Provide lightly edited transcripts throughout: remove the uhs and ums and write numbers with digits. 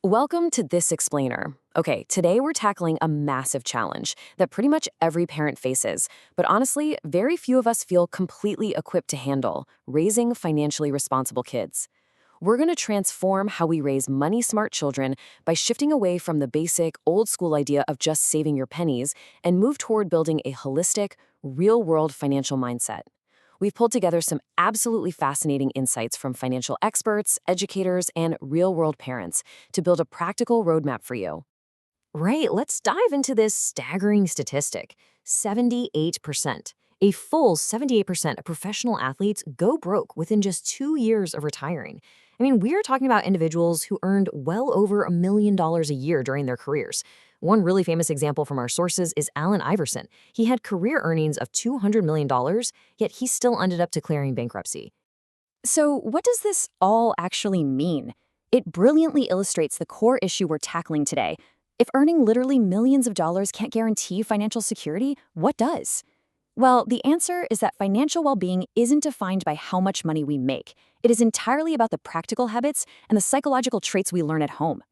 Welcome to This Explainer. Okay, today we're tackling a massive challenge that pretty much every parent faces, but honestly, very few of us feel completely equipped to handle raising financially responsible kids. We're going to transform how we raise money smart children by shifting away from the basic, old school idea of just saving your pennies and move toward building a holistic, real world financial mindset. We've pulled together some absolutely fascinating insights from financial experts, educators, and real world parents to build a practical roadmap for you. Right, let's dive into this staggering statistic 78%. A full 78% of professional athletes go broke within just 2 years of retiring. I mean, we're talking about individuals who earned well over $1 million a year during their careers. One really famous example from our sources is Allen Iverson. He had career earnings of $200 million, yet he still ended up declaring bankruptcy. So, what does this all actually mean? It brilliantly illustrates the core issue we're tackling today. If earning literally millions of dollars can't guarantee financial security, what does? Well, the answer is that financial well being isn't defined by how much money we make. It is entirely about the practical habits and the psychological traits we learn at home.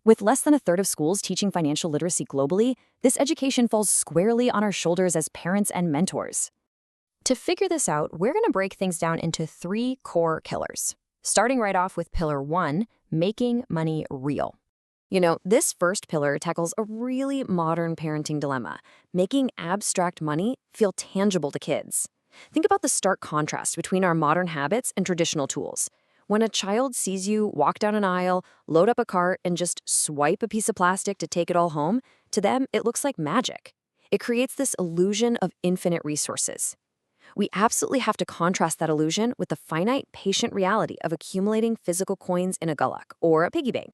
With less than a third of schools teaching financial literacy globally, this education falls squarely on our shoulders as parents and mentors. To figure this out, we're going to break things down into three core pillars. Starting right off with pillar one, making money real. This first pillar tackles a really modern parenting dilemma, making abstract money feel tangible to kids. Think about the stark contrast between our modern habits and traditional tools. When a child sees you walk down an aisle, load up a cart, and just swipe a piece of plastic to take it all home, to them it looks like magic. It creates this illusion of infinite resources. We absolutely have to contrast that illusion with the finite, patient reality of accumulating physical coins in a gulak or a piggy bank.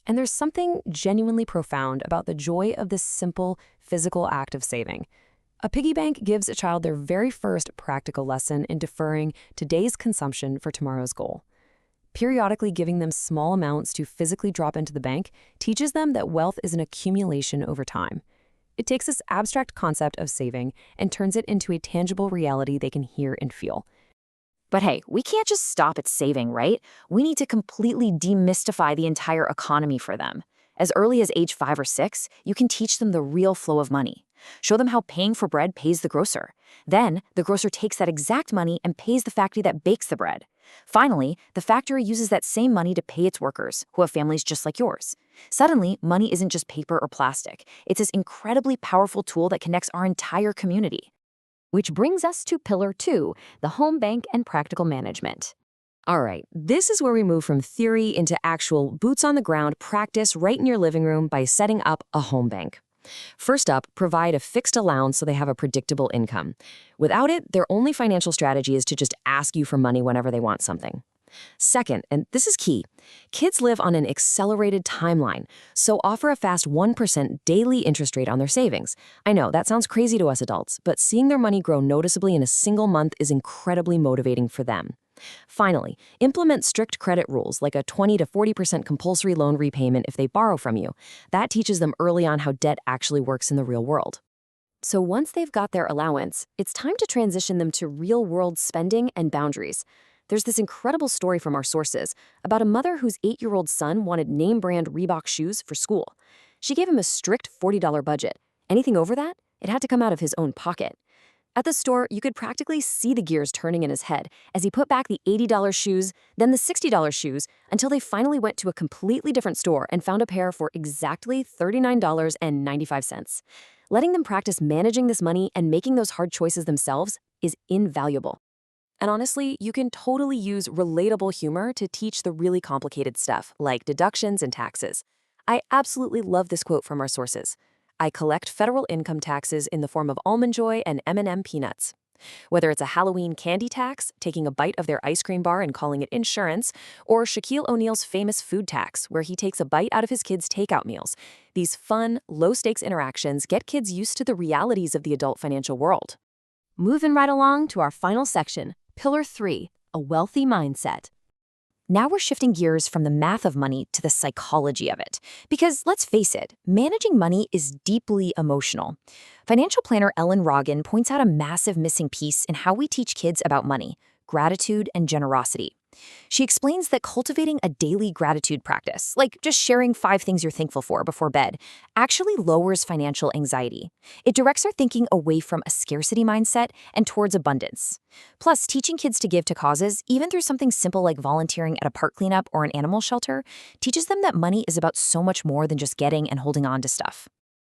And there's something genuinely profound about the joy of this simple, physical act of saving. A piggy bank gives a child their very first practical lesson in deferring today's consumption for tomorrow's goal. Periodically giving them small amounts to physically drop into the bank teaches them that wealth is an accumulation over time. It takes this abstract concept of saving and turns it into a tangible reality they can hear and feel. But hey, we can't just stop at saving, right? We need to completely demystify the entire economy for them. As early as age 5 or 6, you can teach them the real flow of money. Show them how paying for bread pays the grocer. Then, the grocer takes that exact money and pays the factory that bakes the bread. Finally, the factory uses that same money to pay its workers, who have families just like yours. Suddenly, money isn't just paper or plastic. It's this incredibly powerful tool that connects our entire community. Which brings us to pillar two, the home bank and practical management. All right, this is where we move from theory into actual boots on the ground practice right in your living room by setting up a home bank. First up, provide a fixed allowance so they have a predictable income. Without it, their only financial strategy is to just ask you for money whenever they want something. Second, and this is key, kids live on an accelerated timeline, so offer a fast 1% daily interest rate on their savings. I know, that sounds crazy to us adults, but seeing their money grow noticeably in a single month is incredibly motivating for them. Finally, implement strict credit rules like a 20 to 40% compulsory loan repayment if they borrow from you. That teaches them early on how debt actually works in the real world. So once they've got their allowance, it's time to transition them to real-world spending and boundaries. There's this incredible story from our sources about a mother whose 8-year-old son wanted name-brand Reebok shoes for school. She gave him a strict $40 budget. Anything over that, it had to come out of his own pocket. At the store, you could practically see the gears turning in his head as he put back the $80 shoes, then the $60 shoes, until they finally went to a completely different store and found a pair for exactly $39.95. Letting them practice managing this money and making those hard choices themselves is invaluable. And honestly, you can totally use relatable humor to teach the really complicated stuff, like deductions and taxes. I absolutely love this quote from our sources. I collect federal income taxes in the form of Almond Joy and M&M peanuts. Whether it's a Halloween candy tax, taking a bite of their ice cream bar and calling it insurance, or Shaquille O'Neal's famous food tax, where he takes a bite out of his kids' takeout meals, these fun, low-stakes interactions get kids used to the realities of the adult financial world. Moving right along to our final section, Pillar 3, a wealthy mindset. Now we're shifting gears from the math of money to the psychology of it. Because let's face it, managing money is deeply emotional. Financial planner Ellen Roggen points out a massive missing piece in how we teach kids about money, gratitude, and generosity. She explains that cultivating a daily gratitude practice, like just sharing 5 things you're thankful for before bed, actually lowers financial anxiety. It directs our thinking away from a scarcity mindset and towards abundance. Plus, teaching kids to give to causes, even through something simple like volunteering at a park cleanup or an animal shelter, teaches them that money is about so much more than just getting and holding on to stuff.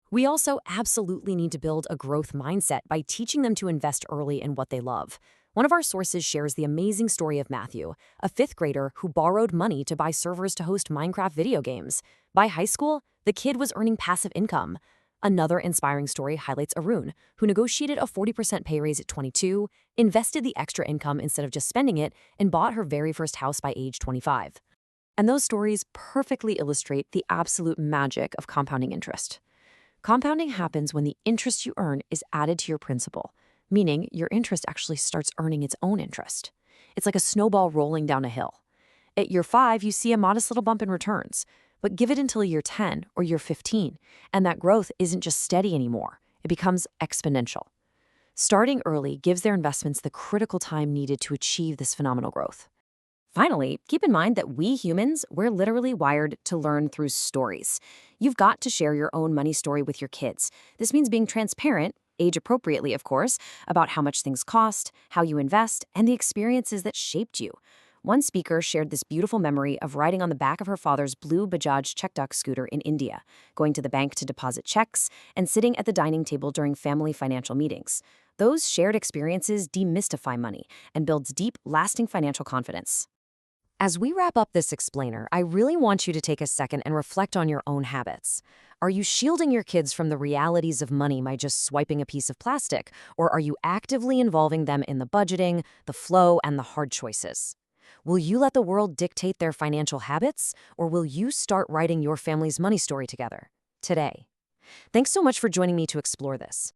We also absolutely need to build a growth mindset by teaching them to invest early in what they love. One of our sources shares the amazing story of Matthew, a 5th grader who borrowed money to buy servers to host Minecraft video games. By high school, the kid was earning passive income. Another inspiring story highlights Arun, who negotiated a 40% pay raise at 22, invested the extra income instead of just spending it, and bought her very first house by age 25. And those stories perfectly illustrate the absolute magic of compounding interest. Compounding happens when the interest you earn is added to your principal, meaning your interest actually starts earning its own interest. It's like a snowball rolling down a hill. At year 5, you see a modest little bump in returns, but give it until year 10 or year 15, and that growth isn't just steady anymore. It becomes exponential. Starting early gives their investments the critical time needed to achieve this phenomenal growth. Finally, keep in mind that we humans, we're literally wired to learn through stories. You've got to share your own money story with your kids. This means being transparent, age appropriately, of course, about how much things cost, how you invest, and the experiences that shaped you. One speaker shared this beautiful memory of riding on the back of her father's blue Bajaj Check-Duck scooter in India, going to the bank to deposit checks, and sitting at the dining table during family financial meetings. Those shared experiences demystify money and builds deep, lasting financial confidence. As we wrap up this explainer, I really want you to take a second and reflect on your own habits. Are you shielding your kids from the realities of money by just swiping a piece of plastic, or are you actively involving them in the budgeting, the flow, and the hard choices? Will you let the world dictate their financial habits, or will you start writing your family's money story together? Today. Thanks so much for joining me to explore this.